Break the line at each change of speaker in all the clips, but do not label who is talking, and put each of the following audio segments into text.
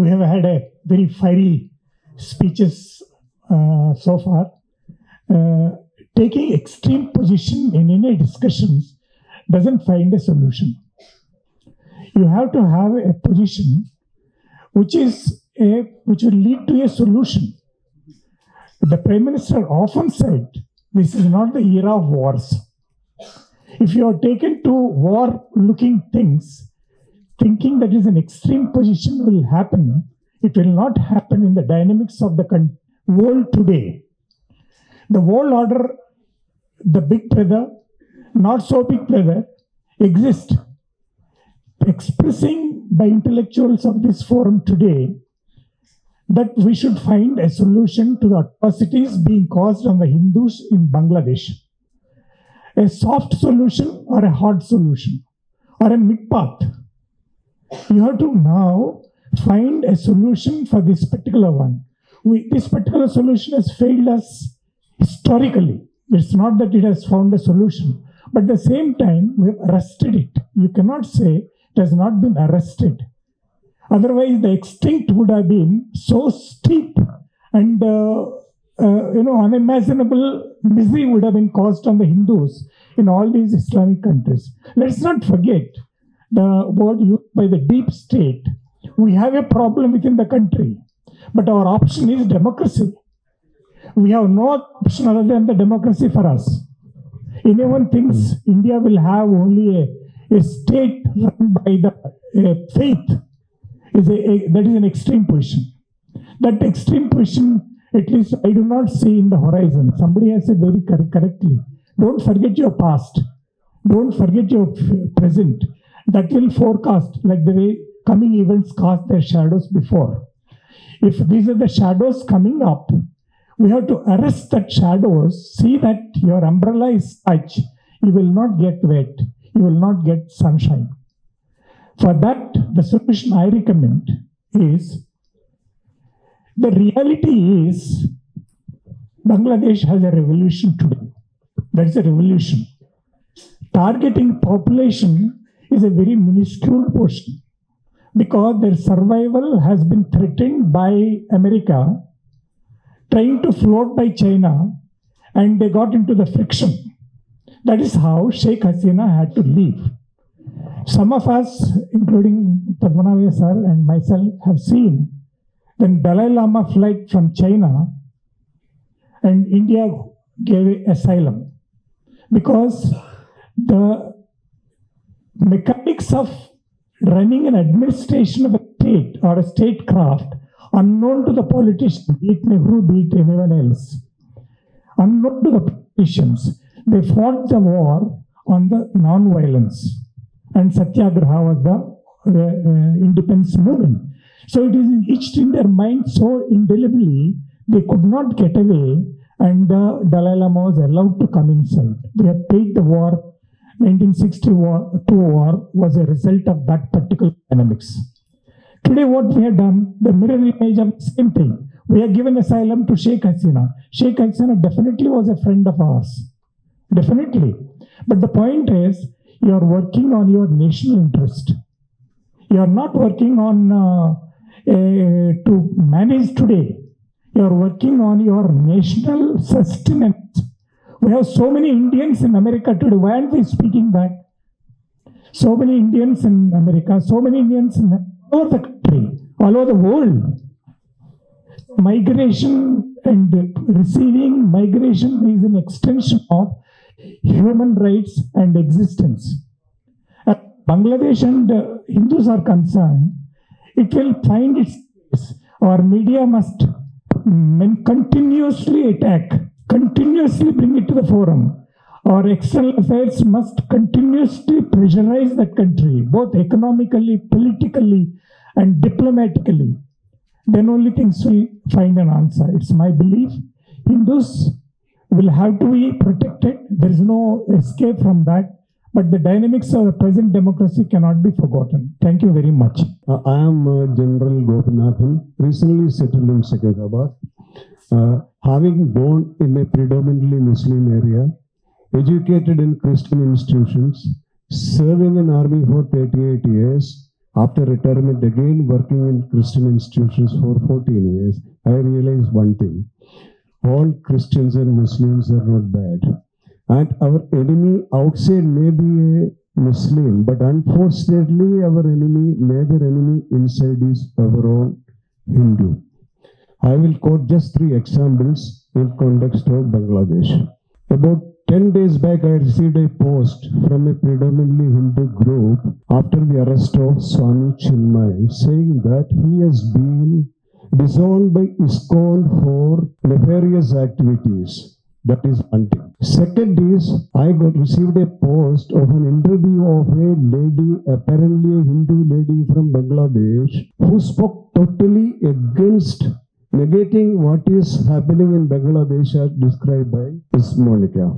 we have had a very fiery speeches so far. Taking extreme position in any discussions doesn't find a solution. You have to have a position which will lead to a solution. The Prime Minister often said, this is not the era of wars. If you are taken to war-looking things, thinking that is an extreme position will happen, it will not happen in the dynamics of the world today. The world order, the big brother, not so big brother, exist. Expressing by intellectuals of this forum today that we should find a solution to the atrocities being caused on the Hindus in Bangladesh. A soft solution or a hard solution or a mid-path. You have to now find a solution for this particular one. This particular solution has failed us historically. It's not that it has found a solution, but at the same time, we have arrested it. You cannot say it has not been arrested. Otherwise, the extinct would have been so steep and unimaginable misery would have been caused on the Hindus in all these Islamic countries. Let's not forget the word used by the deep state. We have a problem within the country, but our option is democracy. We have no option other than the democracy for us. Anyone thinks India will have only a state run by the faith, that is an extreme position. That extreme position, at least I do not see in the horizon. Somebody has said very correctly, don't forget your past. Don't forget your present. That will forecast like the way coming events cast their shadows before. If these are the shadows coming up, we have to arrest that shadows, see that your umbrella is such, you will not get wet, you will not get sunshine. For that, the solution I recommend is, the reality is, Bangladesh has a revolution today. That is a revolution. Targeting population is a very minuscule portion because their survival has been threatened by America, trying to float by China, and they got into the friction. That is how Sheikh Hasina had to leave. Some of us, including Padmanabhan sir and myself, have seen when Dalai Lama fled from China and India gave asylum because the mechanics of running an administration of a state or a statecraft unknown to the politicians, be it Nehru, be it anyone else, unknown to the politicians, they fought the war on the non-violence. And Satyagraha was the independence movement. So it is etched in their mind so indelibly, they could not get away, and the Dalai Lama was allowed to come inside. They have paid the war. 1962 war was a result of that particular dynamics. Today what we have done, the mirror image of the same thing. We have given asylum to Sheikh Hasina. Sheikh Hasina definitely was a friend of ours. Definitely. But the point is, you are working on your national interest. You are not working on to manage today. You are working on your national sustenance. We have so many Indians in America today. Why aren't we speaking back? So many Indians in America, so many Indians in all over the country, all over the world. Migration and receiving migration is an extension of human rights and existence. As Bangladesh and Hindus are concerned, it will find its place. Our media must continuously attack, continuously bring it to the forum. Our external affairs must continuously pressurize that country, both economically, politically, and diplomatically. Then only things will find an answer. It's my belief. Hindus will have to be protected. There is no escape from that. But the dynamics of the present democracy cannot be forgotten. Thank you very much.
I am General Gopinathan, recently settled in Hyderabad. Having born in a predominantly Muslim area, educated in Christian institutions, serving in army for 38 years, After retirement, again working in Christian institutions for 14 years, I realized one thing. All Christians and Muslims are not bad. And our enemy outside may be a Muslim, but unfortunately our major enemy inside is our own Hindu. I will quote just 3 examples in context of Bangladesh. About 10 days back, I received a post from a predominantly Hindu group after the arrest of Swami Chinmay, saying that he has been disowned by ISKCON for nefarious activities. That is one thing. Second is, I received a post of an interview of a lady, apparently a Hindu lady from Bangladesh, who spoke totally against negating what is happening in Bangladesh as described by Ms. Monica.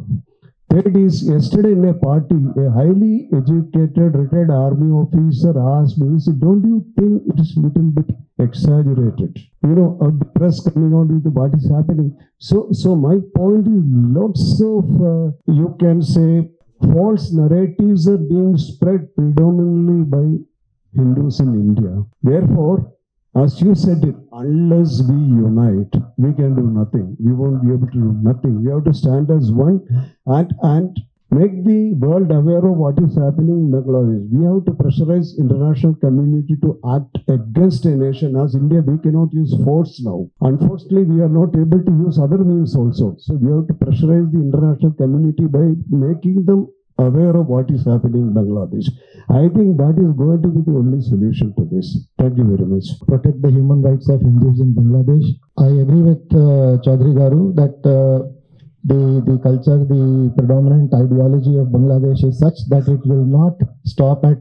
Third is, yesterday in a party, a highly educated retired army officer asked me, he said, don't you think it is a little bit exaggerated? You know, the press coming out with what is happening. So my point is, lots of, you can say, false narratives are being spread predominantly by Hindus in India. Therefore, as you said it, unless we unite, we can do nothing. We won't be able to do nothing. We have to stand as one and make the world aware of what is happening in Bangladesh. We have to pressurize international community to act against a nation. As India, we cannot use force now. Unfortunately, we are not able to use other means also. So we have to pressurize the international community by making them aware of what is happening in Bangladesh. I think that is going to be the only solution to this. Thank you very much.
Protect the human rights of Hindus in Bangladesh. I agree with Chaudhary Garu that the culture, the predominant ideology of Bangladesh is such that it will not stop at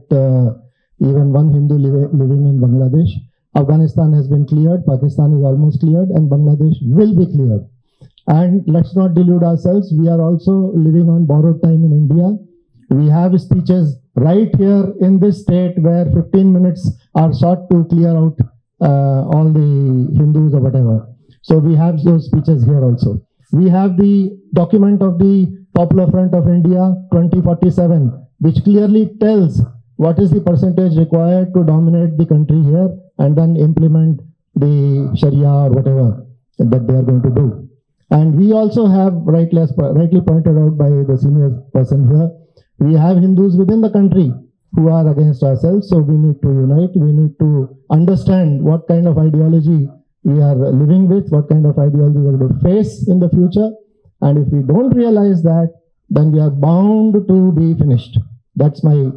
even one Hindu living in Bangladesh. Afghanistan has been cleared, Pakistan is almost cleared, and Bangladesh will be cleared. And let's not delude ourselves, we are also living on borrowed time in India. We have speeches right here in this state where 15 minutes are sought to clear out all the Hindus or whatever. So we have those speeches here also. We have the document of the Popular Front of India 2047, which clearly tells what is the percentage required to dominate the country here and then implement the Sharia or whatever that they are going to do. And we also have, rightly pointed out by the senior person here, we have Hindus within the country who are against ourselves. So we need to unite, we need to understand what kind of ideology we are living with, what kind of ideology we are going to face in the future. And if we don't realize that, then we are bound to be finished. That's my,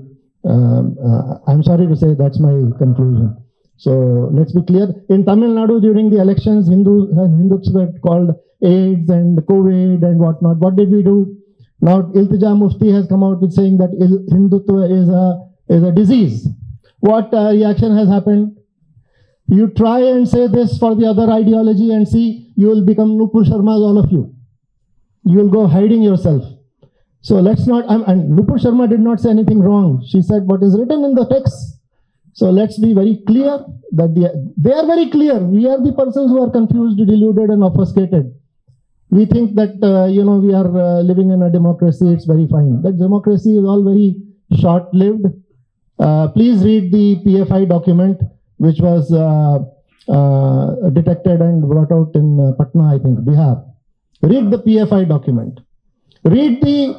I'm sorry to say, that's my conclusion. So let's be clear. In Tamil Nadu during the elections, Hindus were called AIDS and COVID and whatnot. What did we do? Now Iltija Mufti has come out with saying that Hindutva is a disease. What reaction has happened? You try and say this for the other ideology and see, you will become Nupur Sharmas, all of you. You will go hiding yourself. So let's not, and Nupur Sharma did not say anything wrong. She said what is written in the text. So let's be very clear that they are very clear. We are the persons who are confused, deluded and obfuscated. We think that, we are living in a democracy, it's very fine. That democracy is all very short-lived. Please read the PFI document, which was detected and brought out in Patna, I think, Bihar. Read the PFI document. Read the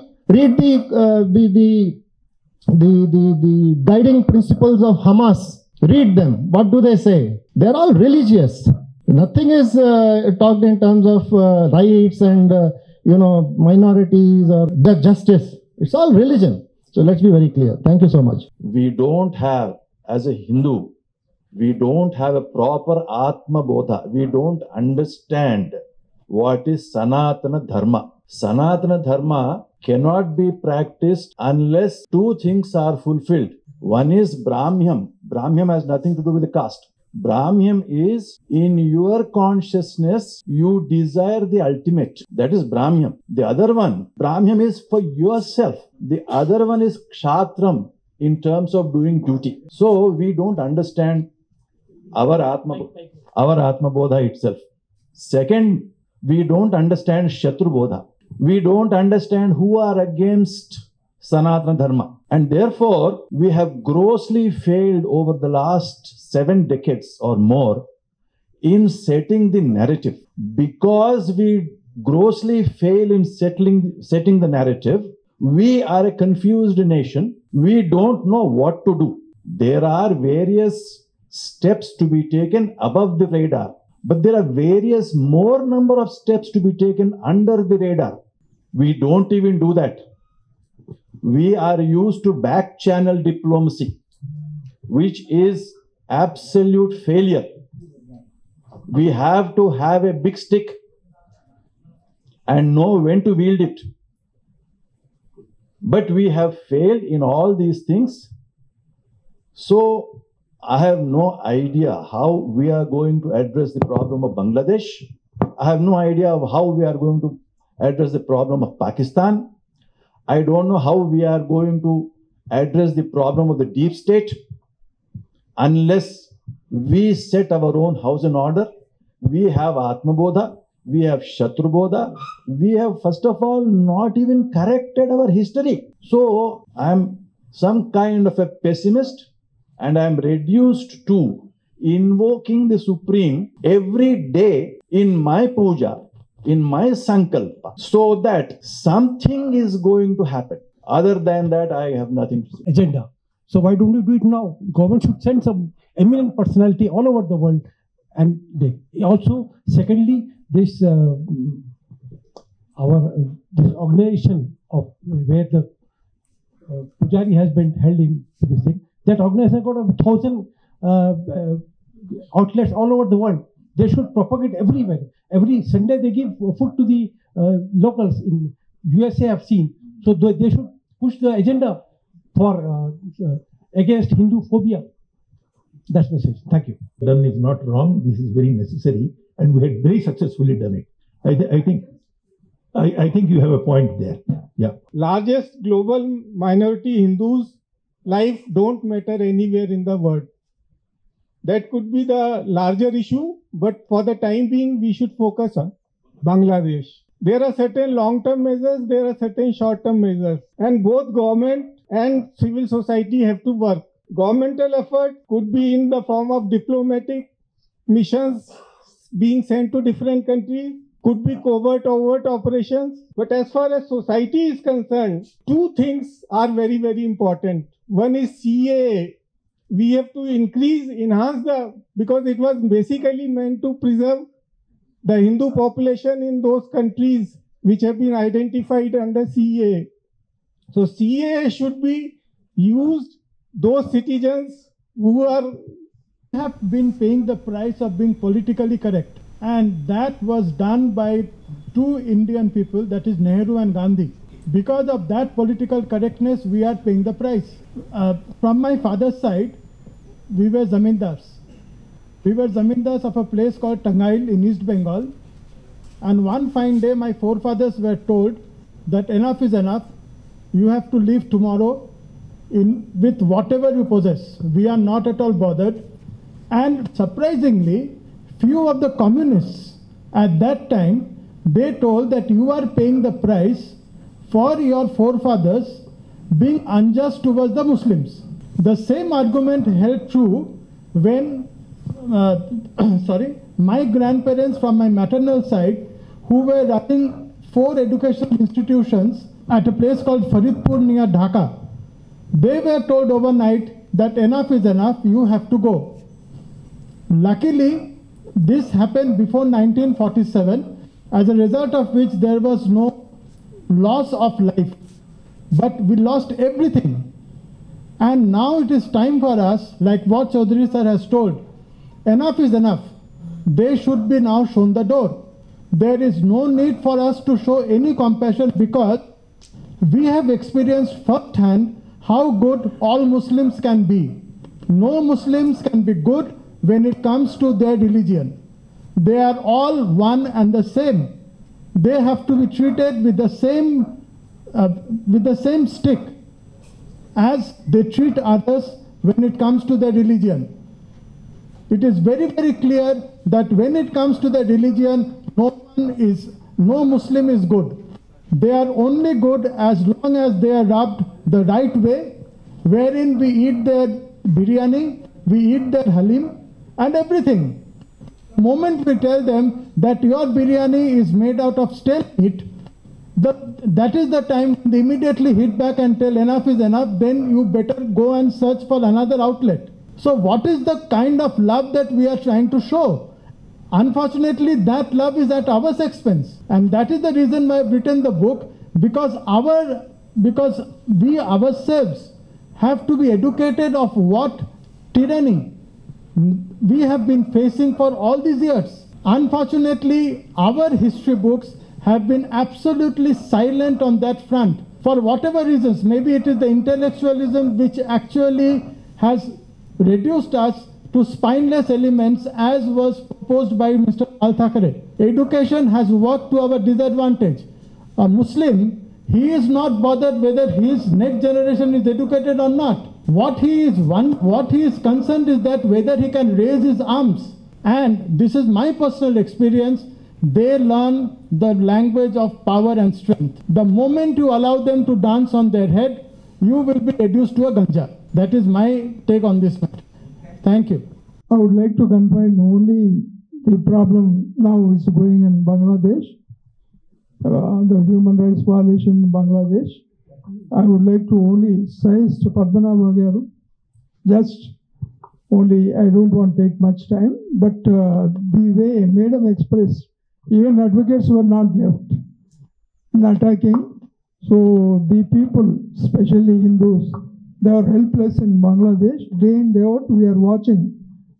guiding principles of Hamas. Read them. What do they say? They're all religious. Nothing is talked in terms of rights and minorities or the justice. It's all religion. So let's be very clear. Thank you so much.
We don't have, as a Hindu, we don't have a proper Atma Bodha. We don't understand what is Sanatana Dharma. Sanatana Dharma cannot be practiced unless two things are fulfilled. One is Brahmyam. Brahmyam has nothing to do with the caste. Brahmyam is in your consciousness, you desire the ultimate. That is Brahmyam. The other one, Brahmyam is for yourself. The other one is Kshatram in terms of doing duty. So we don't understand our Atma Bodha itself. Second, we don't understand Shatru Bodha. We don't understand who are against Sanatana Dharma. And therefore, we have grossly failed over the last 7 decades or more in setting the narrative. Because we grossly fail in setting the narrative, we are a confused nation. We don't know what to do. There are various steps to be taken above the radar, but there are various more number of steps to be taken under the radar. We don't even do that. We are used to back channel diplomacy, which is absolute failure. We have to have a big stick and know when to wield it. But we have failed in all these things. So I have no idea how we are going to address the problem of Bangladesh. I have no idea of how we are going to address the problem of Pakistan. I don't know how we are going to address the problem of the deep state unless we set our own house in order. We have Atmabodha, we have Shatrubodha, we have first of all not even corrected our history. So I am some kind of a pessimist, and I am reduced to invoking the Supreme every day in my puja, in my sankalpa, so that something is going to happen. Other than that, I have nothing to say.
Agenda. So why don't we do it now? Government should send some eminent personality all over the world. And also, secondly, this organization of where the Pujari has been held in this thing, that organization got 1,000 outlets all over the world. They should propagate everywhere. Every Sunday they give food to the locals in USA. I've seen. So they should push the agenda for against Hindu phobia. That's the message. Thank you.
Done is not wrong. This is very necessary, and we had very successfully done it. I think you have a point there. Yeah.
Largest global minority Hindus' life don't matter anywhere in the world. That could be the larger issue, but for the time being, we should focus on Bangladesh. There are certain long-term measures, there are certain short-term measures, and both government and civil society have to work. Governmental effort could be in the form of diplomatic missions being sent to different countries, could be covert, overt operations. But as far as society is concerned, 2 things are very, very important. One is CAA. We have to enhance because it was basically meant to preserve the Hindu population in those countries which have been identified under CAA. So CAA should be used. Those citizens who
have been paying the price of being politically correct, and that was done by 2 Indian people, that is Nehru and Gandhi. Because of that political correctness, we are paying the price. From my father's side, we were zamindars. We were zamindars of a place called Tangail in East Bengal. And one fine day, my forefathers were told that enough is enough. You have to leave tomorrow with whatever you possess. We are not at all bothered. And surprisingly, few of the communists at that time, they told that you are paying the price for your forefathers being unjust towards the Muslims. The same argument held true when my grandparents from my maternal side, who were running 4 educational institutions at a place called Faridpur near Dhaka, they were told overnight that enough is enough, you have to go. Luckily, this happened before 1947, as a result of which there was no loss of life, but we lost everything. And now it is time for us, like what Chaudhary sir has told, enough is enough. They should be now shown the door. There is no need for us to show any compassion, because we have experienced firsthand how good all Muslims can be. No Muslims can be good when it comes to their religion. They are all one and the same. They have to be treated with the same stick as they treat others when it comes to their religion. It is very, very clear that when it comes to the religion, no Muslim is good. They are only good as long as they are rubbed the right way, wherein we eat their biryani, we eat their halim and everything. The moment we tell them that your biryani is made out of stale meat, that is the time they immediately hit back and tell enough is enough, then you better go and search for another outlet. So what is the kind of love that we are trying to show? Unfortunately, that love is at our expense. And that is the reason why I've written the book, because we ourselves have to be educated of what tyranny we have been facing for all these years. Unfortunately, our history books have been absolutely silent on that front. For whatever reasons, maybe it is the intellectualism which actually has reduced us to spineless elements, as was proposed by Mr. Al-Thakare. Education has worked to our disadvantage. A Muslim, he is not bothered whether his next generation is educated or not. What he is concerned is that whether he can raise his arms. And this is my personal experience. They learn the language of power and strength. The moment you allow them to dance on their head, you will be reduced to a ganja. That is my take on this matter. Thank you.
I would like to confine only the problem now is going in Bangladesh, the human rights violation in Bangladesh. I would like to only say to Padmanabha Garu, just only, I don't want to take much time, but the way Madam expressed, even advocates were not left in attacking. So the people, especially Hindus, they are helpless in Bangladesh. Day in, day out, we are watching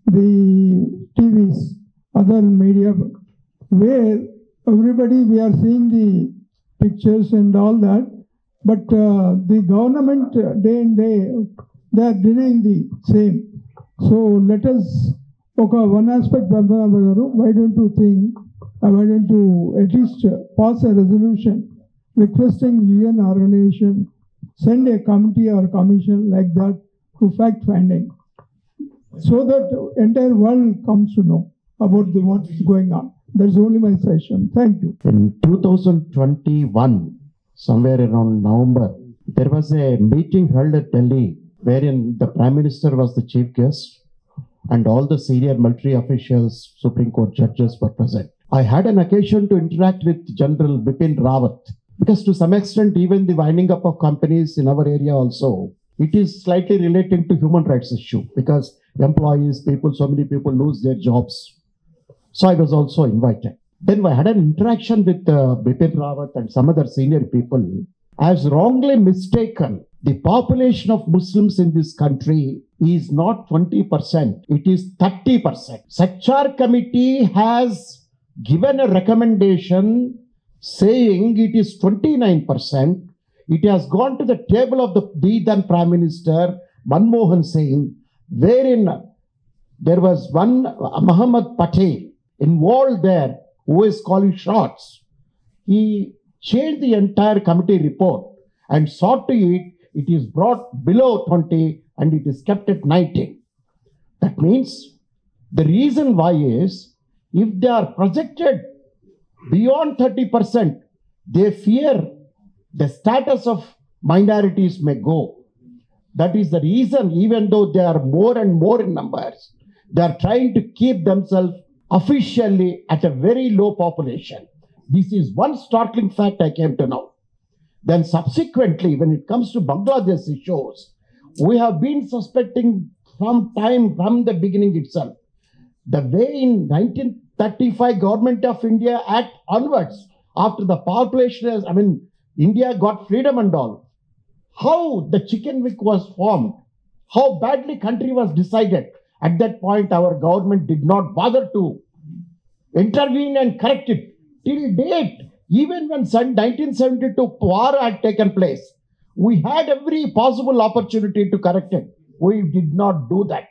the TVs, other media, where everybody, we are seeing the pictures and all that, but the government, day in, day out, they are denying the same. So let us, okay, one aspect, why don't you at least pass a resolution requesting UN organization, send a committee or commission like that to fact finding, so that the entire world comes to know about what is going on. That's only my session. Thank you.
In 2021, somewhere around November, there was a meeting held at Delhi wherein the Prime Minister was the chief guest and all the senior military officials, Supreme Court judges were present. I had an occasion to interact with General Bipin Rawat, because to some extent, even the winding up of companies in our area also, it is slightly related to human rights issue, because employees, people, so many people lose their jobs. So I was also invited. Then I had an interaction with Bipin Rawat and some other senior people. I was wrongly mistaken. The population of Muslims in this country is not 20%, it is 30%. Sachar committee has given a recommendation saying it is 29%. It has gone to the table of the then Prime Minister Manmohan Singh, wherein there was one Muhammad Patel involved there who is calling shots. He changed the entire committee report and saw to it is brought below 20 and it is kept at 19. That means the reason why is, if they are projected beyond 30%, they fear the status of minorities may go. That is the reason, even though they are more and more in numbers, they are trying to keep themselves officially at a very low population. This is one startling fact I came to know. Then subsequently, when it comes to Bangladesh issues, we have been suspecting from the beginning itself. The way in 1935 Government of India Act onwards, after the population, India got freedom and all, how the chicken wick was formed, how badly country was decided. At that point, our government did not bother to intervene and correct it. Till date, even when 1972 war had taken place, we had every possible opportunity to correct it. We did not do that.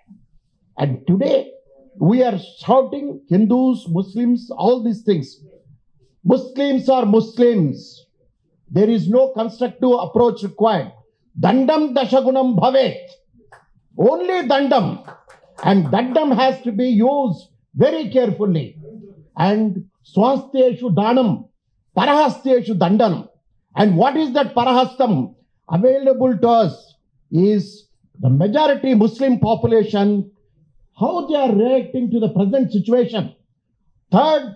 And today, we are shouting Hindus, Muslims, all these things. Muslims are Muslims. There is no constructive approach required. Dandam dashagunam bhavet. Only dandam. And dandam has to be used very carefully. And swastheshu danam, parahastyeshu dandanam. And what is that parahastam available to us is the majority Muslim population, how they are reacting to the present situation. 3rd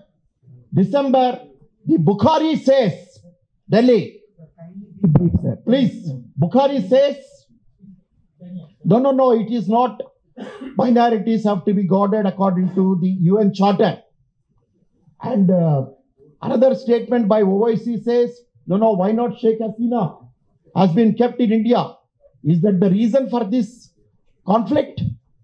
December, the Bukhari says, Delhi, please, Bukhari says, no, it is not. Minorities have to be guarded according to the UN Charter. And another statement by OIC says, no, why not Sheikh Hasina has been kept in India? Is that the reason for this conflict?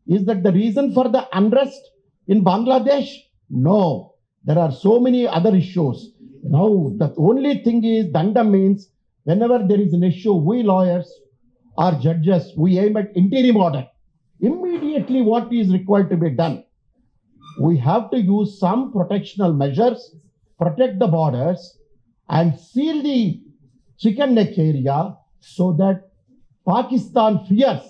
Is that the reason for the unrest in Bangladesh? No, there are so many other issues. Now, the only thing is, Danda means whenever there is an issue, we lawyers or judges, we aim at interim order. Immediately what is required to be done? We have to use some protectional measures, protect the borders and seal the chicken neck area so that Pakistan fears,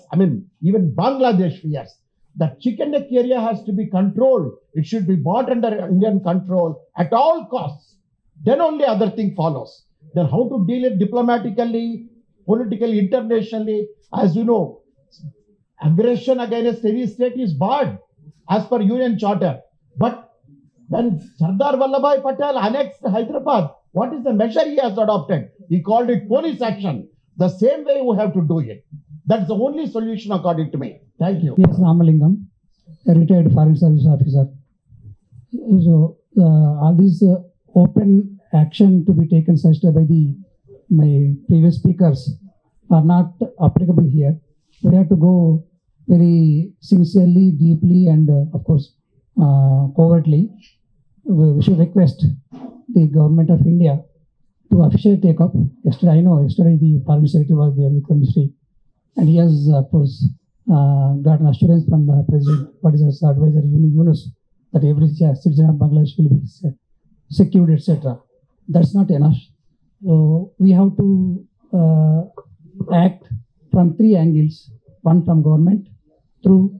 even Bangladesh fears, that chicken neck area has to be controlled. It should be brought under Indian control at all costs. Then only other thing follows. Then how to deal it diplomatically, politically, internationally. As you know, aggression against any state is barred as per UN Charter. But when Sardar Vallabhbhai Patel annexed Hyderabad, what is the measure he has adopted? He called it police action. The same way we have to do it. That's the only solution according to me. Thank you.
Yes, Ramalingam, a retired foreign service officer. So all these open action to be taken such by my previous speakers are not applicable here. We have to go very sincerely, deeply, and of course covertly. We should request the government of India to officially take up. Yesterday the Foreign Secretary was there with the ministry, and he has of course got an assurance from the President, what is his advisor Yunus, that every citizen of Bangladesh will be secured, etc. That's not enough. So we have to act from 3 angles. One from government, through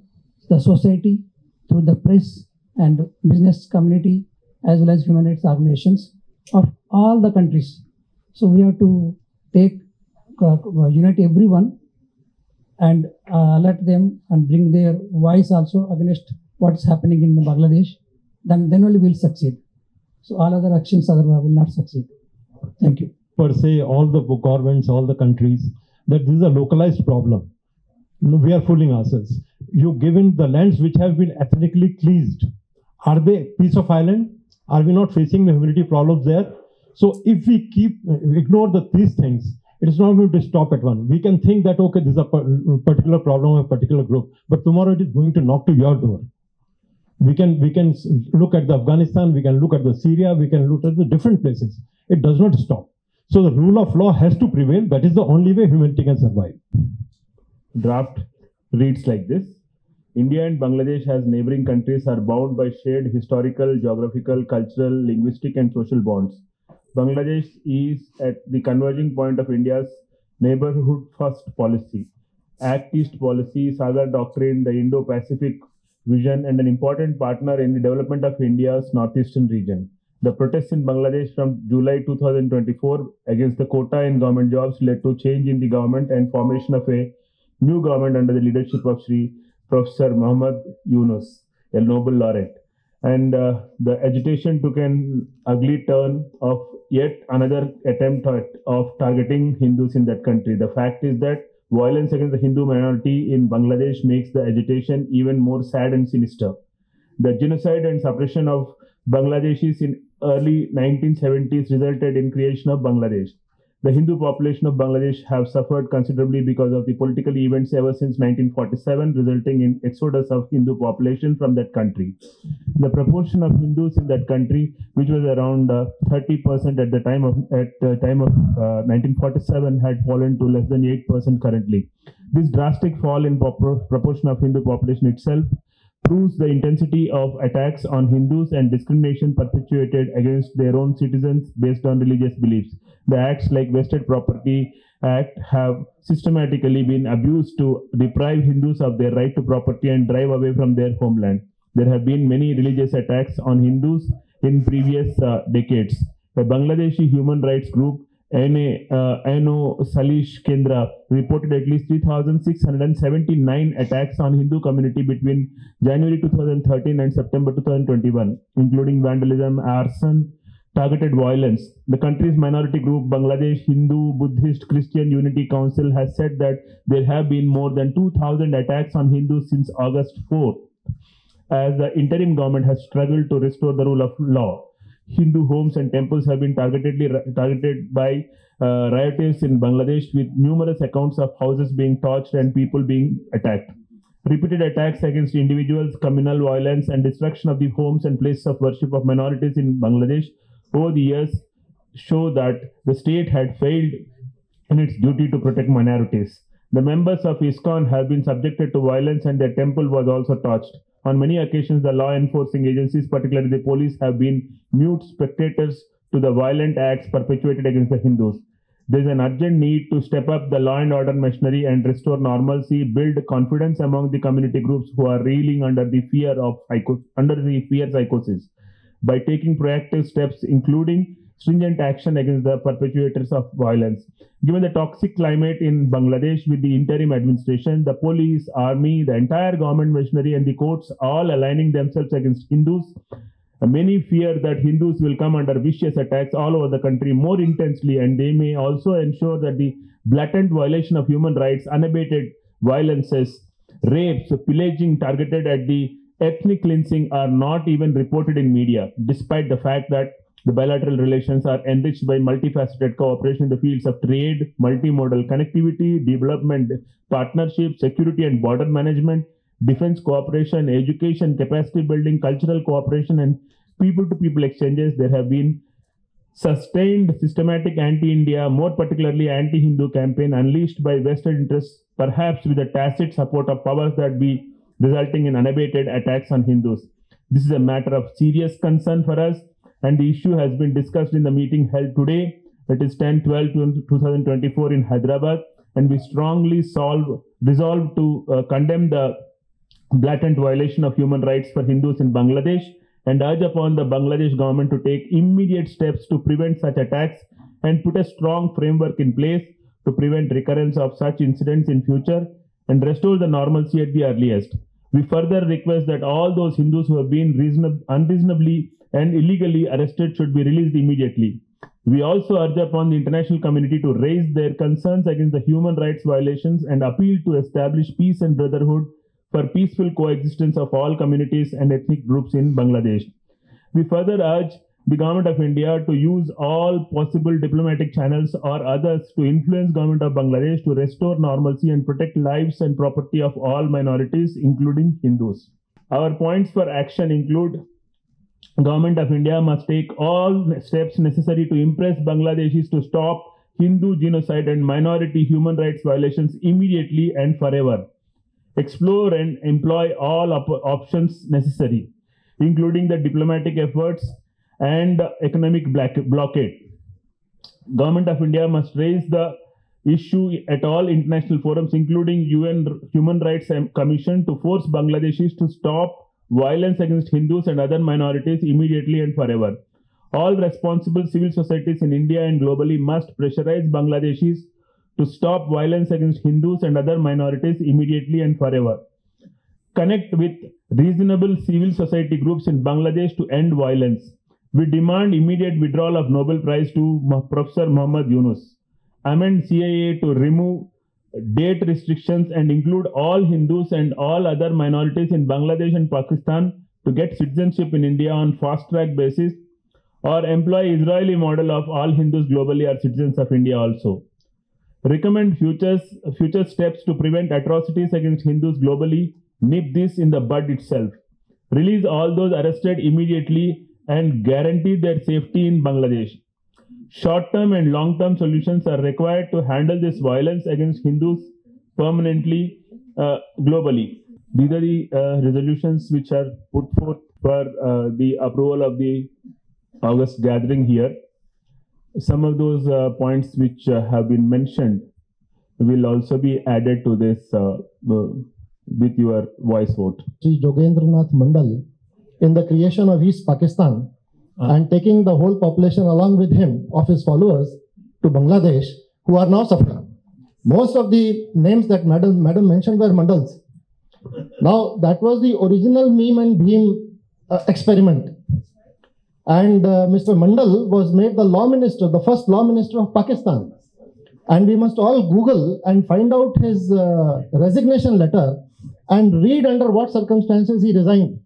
the society, through the press and business community, as well as human rights organizations of all the countries. So we have to unite everyone and alert them and bring their voice also against what's happening in Bangladesh. Then only we'll succeed. So all other actions will not succeed. Thank you.
Per se, all the governments, all the countries, that this is a localized problem. We are fooling ourselves. You've given the lands which have been ethnically cleansed. Are they piece of island? Are we not facing the humanity problems there? So if we ignore these things, it is not going to stop at one. We can think that, okay, this is a particular problem of a particular group, but tomorrow it is going to knock to your door. We can look at the Afghanistan, we can look at the Syria, we can look at the different places. It does not stop. So the rule of law has to prevail. That is the only way humanity can survive.
Draft reads like this. India and Bangladesh as neighboring countries are bound by shared historical, geographical, cultural, linguistic and social bonds. Bangladesh is at the converging point of India's neighborhood first policy, Act East policy, Sagar Doctrine, the Indo-Pacific vision and an important partner in the development of India's northeastern region. The protests in Bangladesh from July 2024 against the quota in government jobs led to change in the government and formation of a new government under the leadership of Professor Muhammad Yunus, a Nobel laureate. And the agitation took an ugly turn of yet another attempt of targeting Hindus in that country. The fact is that violence against the Hindu minority in Bangladesh makes the agitation even more sad and sinister. The genocide and suppression of Bangladeshis in early 1970s resulted in creation of Bangladesh. The Hindu population of Bangladesh have suffered considerably because of the political events ever since 1947, resulting in exodus of Hindu population from that country. The proportion of Hindus in that country, which was around 30% at the time of 1947, had fallen to less than 8% currently. This drastic fall in proportion of Hindu population itself proves the intensity of attacks on Hindus and discrimination perpetuated against their own citizens based on religious beliefs. The acts like Vested Property Act have systematically been abused to deprive Hindus of their right to property and drive away from their homeland. There have been many religious attacks on Hindus in previous decades. A Bangladeshi human rights group Ano Salish Kendra reported at least 3,679 attacks on Hindu community between January 2013 and September 2021, including vandalism, arson, targeted violence. The country's minority group, Bangladesh Hindu Buddhist Christian Unity Council, has said that there have been more than 2,000 attacks on Hindus since August 4, as the interim government has struggled to restore the rule of law. Hindu homes and temples have been targeted by rioters in Bangladesh, with numerous accounts of houses being torched and people being attacked. Repeated attacks against individuals, communal violence, and destruction of the homes and places of worship of minorities in Bangladesh over the years show that the state had failed in its duty to protect minorities. The members of ISKCON have been subjected to violence and their temple was also torched. On many occasions, the law enforcing agencies, particularly the police, have been mute spectators to the violent acts perpetuated against the Hindus. There is an urgent need to step up the law and order machinery and restore normalcy, build confidence among the community groups who are reeling under the fear psychosis, by taking proactive steps, including stringent action against the perpetrators of violence. Given the toxic climate in Bangladesh with the interim administration, the police, army, the entire government machinery and the courts all aligning themselves against Hindus, many fear that Hindus will come under vicious attacks all over the country more intensely, and they may also ensure that the blatant violation of human rights, unabated violences, rapes, pillaging targeted at the ethnic cleansing are not even reported in media, despite the fact that the bilateral relations are enriched by multifaceted cooperation in the fields of trade, multimodal connectivity, development partnership, security and border management, defense cooperation, education, capacity building, cultural cooperation, and people-to-people exchanges. There have been sustained systematic anti-India, more particularly anti-Hindu campaign unleashed by vested interests, perhaps with the tacit support of powers that be, resulting in unabated attacks on Hindus. This is a matter of serious concern for us, and the issue has been discussed in the meeting held today, that is 10/12/2024 in Hyderabad, and we strongly resolve to condemn the blatant violation of human rights for Hindus in Bangladesh and urge upon the Bangladesh government to take immediate steps to prevent such attacks and put a strong framework in place to prevent recurrence of such incidents in future and restore the normalcy at the earliest. We further request that all those Hindus who have been unreasonably and illegally arrested should be released immediately. We also urge upon the international community to raise their concerns against the human rights violations and appeal to establish peace and brotherhood for peaceful coexistence of all communities and ethnic groups in Bangladesh. We further urge the Government of India to use all possible diplomatic channels or others to influence Government of Bangladesh to restore normalcy and protect lives and property of all minorities, including Hindus. Our points for action include: Government of India must take all steps necessary to impress Bangladeshis to stop Hindu genocide and minority human rights violations immediately and forever. Explore and employ all options necessary, including the diplomatic efforts and economic blockade. Government of India must raise the issue at all international forums, including UN Human Rights Commission, to force Bangladeshis to stop violence against Hindus and other minorities immediately and forever. All responsible civil societies in India and globally must pressurize Bangladeshis to stop violence against Hindus and other minorities immediately and forever. Connect with reasonable civil society groups in Bangladesh to end violence. We demand immediate withdrawal of Nobel Prize to Professor Muhammad Yunus. Amend CAA to remove date restrictions and include all Hindus and all other minorities in Bangladesh and Pakistan to get citizenship in India on fast-track basis, or employ Israeli model of all Hindus globally are citizens of India also. Recommend future steps to prevent atrocities against Hindus globally. Nip this in the bud itself. Release all those arrested immediately and guarantee their safety in Bangladesh. Short-term and long-term solutions are required to handle this violence against Hindus permanently globally. These are the resolutions which are put forth for the approval of the August gathering here. Some of those points which have been mentioned will also be added to this with your voice vote.
Sri Jogendranath Mandal, in the creation of East Pakistan and taking the whole population along with him of his followers, to Bangladesh who are now suffering. Most of the names that Madam mentioned were Mandals. Now, that was the original meme and beam experiment. And Mr. Mandal was made the law minister, the first law minister of Pakistan. And we must all Google and find out his resignation letter and read under what circumstances he resigned.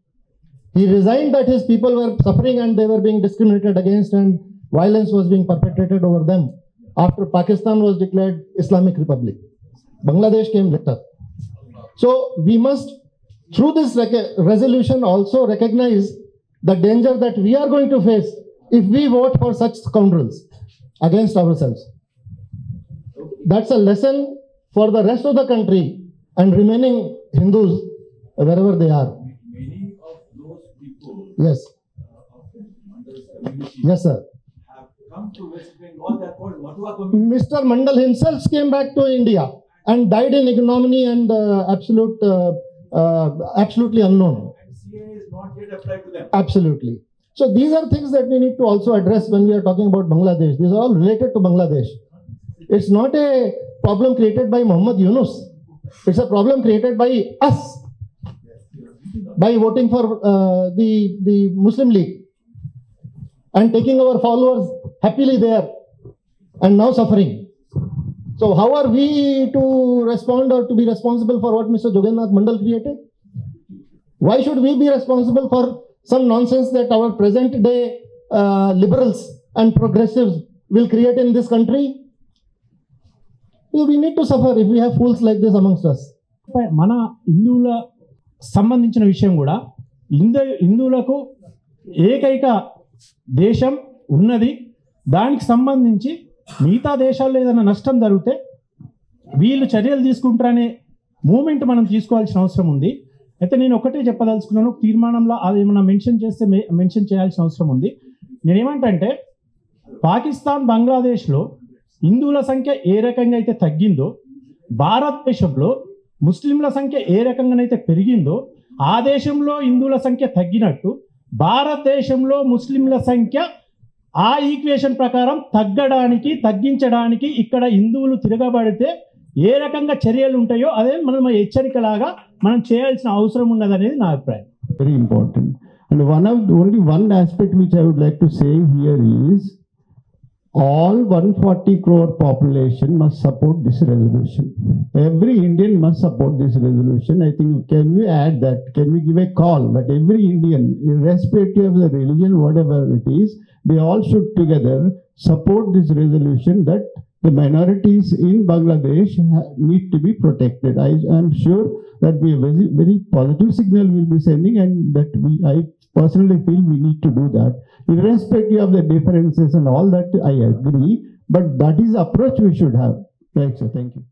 He resigned that his people were suffering and they were being discriminated against and violence was being perpetrated over them after Pakistan was declared Islamic Republic. Bangladesh came later. So we must, through this resolution, also recognize the danger that we are going to face if we vote for such scoundrels against ourselves. That's a lesson for the rest of the country and remaining Hindus wherever they are.
Many of those people,
Yes. Yes, sir.
have come to West Bengal. They are called Matua community.
Mr. Mandal himself came back to India and died in ignominy and absolutely unknown.
And CA is not yet applied to them.
Absolutely. So these are things that we need to also address when we are talking about Bangladesh. These are all related to Bangladesh. It's not a problem created by Muhammad Yunus. It's a problem created by us by voting for the Muslim League and taking our followers happily there and now suffering. So how are we to respond or to be responsible for what Mr. Jogennath Mandal created? Why should we be responsible for some nonsense that our present day liberals and progressives will create in this country? We need to suffer if we have fools like this amongst us.
మన హిందువుల సంబంధించిన విషయం కూడా హిందువులకు ఏకైక దేశం ఉన్నది. దానికి సంబంధించి మిగతా దేశాల్లో ఏదైనా నష్టం జరిగితే వీళ్ళు చర్యలు తీసుకుంటారనే మూమెంట్ మనం తీసుకోవాల్సిన అవసరం ఉంది. అయితే నేను ఒకటే చెప్పదలుచుకున్నాను, తీర్మానంలో అది ఏమైనా మెన్షన్ చేస్తే మెన్షన్ చేయాల్సిన అవసరం ఉంది. నేనేమంటే పాకిస్తాన్ బంగ్లాదేశ్లో హిందువుల సంఖ్య ఏ రకంగా అయితే తగ్గిందో, భారతదేశంలో ముస్లింల సంఖ్య ఏ రకంగానైతే పెరిగిందో, ఆ దేశంలో హిందువుల సంఖ్య తగ్గినట్టు భారతదేశంలో ముస్లింల సంఖ్య ఆ ఈక్వేషన్ ప్రకారం తగ్గించడానికి ఇక్కడ హిందువులు తిరగబడితే ఏ రకంగా చర్యలు ఉంటాయో అదే మనం హెచ్చరికలాగా మనం చేయాల్సిన అవసరం ఉన్నదనేది నా అభిప్రాయం.
Very important. And only one aspect which I would like to say here is all 140 crore population must support this resolution. Every Indian must support this resolution. I think, can we add that? Can we give a call that every Indian, irrespective of the religion, whatever it is, they all should together support this resolution that the minorities in Bangladesh need to be protected. I am sure that we very, very positive signal will be sending, and that I personally feel we need to do that. Irrespective of the differences and all that, I agree, but that is the approach we should have. Right, sir. Thank you.